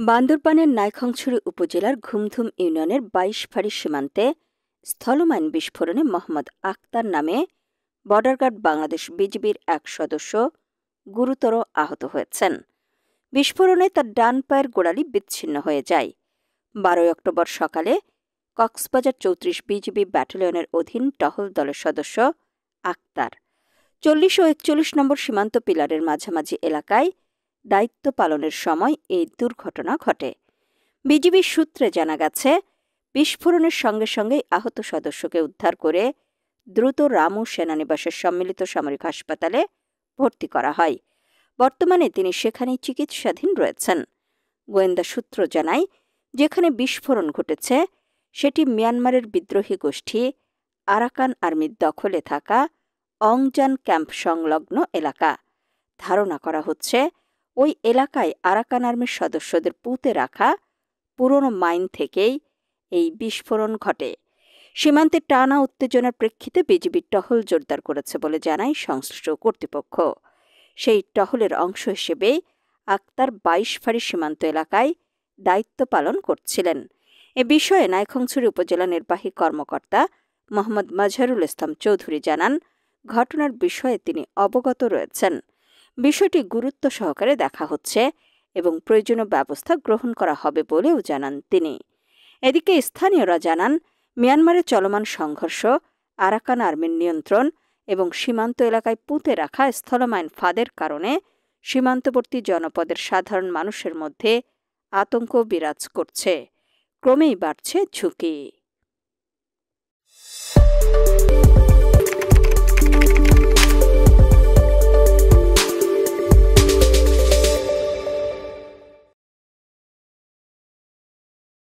বান্দরবানের নাইক্ষ্যংছড়ি উপজেলার ঘুমধুম ইউনিয়নের ২২ ফাঁড়ি সীমান্তে স্থলমাইন বিস্ফোরণে মোহাম্মদ আক্তার নামে বর্ডার গার্ড বাংলাদেশ বিজিবির এক সদস্য গুরুতর আহত হয়েছেন। বিস্ফোরণে তার ডান পায়ের গোড়ালি বিচ্ছিন্ন হয়ে যায়। ১২ অক্টোবর সকালে কক্সবাজার ৩৪ বিজিবি ব্যাটালিয়নের অধীন টহল দলের সদস্য আক্তার ৪০ ও ৪১ নম্বর সীমান্ত পিলারের মাঝামাঝি এলাকায় দায়িত্ব পালনের সময় এই দুর্ঘটনা ঘটে। বিজিবির সূত্রে জানা গেছে, বিস্ফোরণের সঙ্গে সঙ্গেই আহত সদস্যকে উদ্ধার করে দ্রুত রামু সেনানিবাসের সম্মিলিত সামরিক হাসপাতালে ভর্তি করা হয়। বর্তমানে তিনি সেখানেই চিকিৎসাধীন রয়েছেন। গোয়েন্দা সূত্র জানায়, যেখানে বিস্ফোরণ ঘটেছে সেটি মিয়ানমারের বিদ্রোহী গোষ্ঠী আরাকান আর্মির দখলে থাকা অংজান ক্যাম্প সংলগ্ন এলাকা। ধারণা করা হচ্ছে, ওই এলাকায় আরাকান আর্মির সদস্যদের পুঁতে রাখা পুরনো মাইন থেকেই এই বিস্ফোরণ ঘটে। সীমান্তে টানা উত্তেজনার প্রেক্ষিতে বিজিবির টহল জোরদার করেছে বলে জানায় সংশ্লিষ্ট কর্তৃপক্ষ। সেই টহলের অংশ হিসেবে আক্তার ২২ ফাঁড়ি সীমান্ত এলাকায় দায়িত্ব পালন করছিলেন। এ বিষয়ে নাইক্ষ্যংছড়ি উপজেলা নির্বাহী কর্মকর্তা মোহাম্মদ মাজহারুল ইসলাম চৌধুরী জানান, ঘটনার বিষয়ে তিনি অবগত রয়েছেন। বিষয়টি গুরুত্ব সহকারে দেখা হচ্ছে এবং প্রয়োজনীয় ব্যবস্থা গ্রহণ করা হবে বলেও জানান তিনি। এদিকে স্থানীয়রা জানান, মিয়ানমারে চলমান সংঘর্ষ, আরাকান আর্মির নিয়ন্ত্রণ এবং সীমান্ত এলাকায় পুঁতে রাখা স্থলমাইন ফাঁদের কারণে সীমান্তবর্তী জনপদের সাধারণ মানুষের মধ্যে আতঙ্ক বিরাজ করছে। ক্রমেই বাড়ছে ঝুঁকি।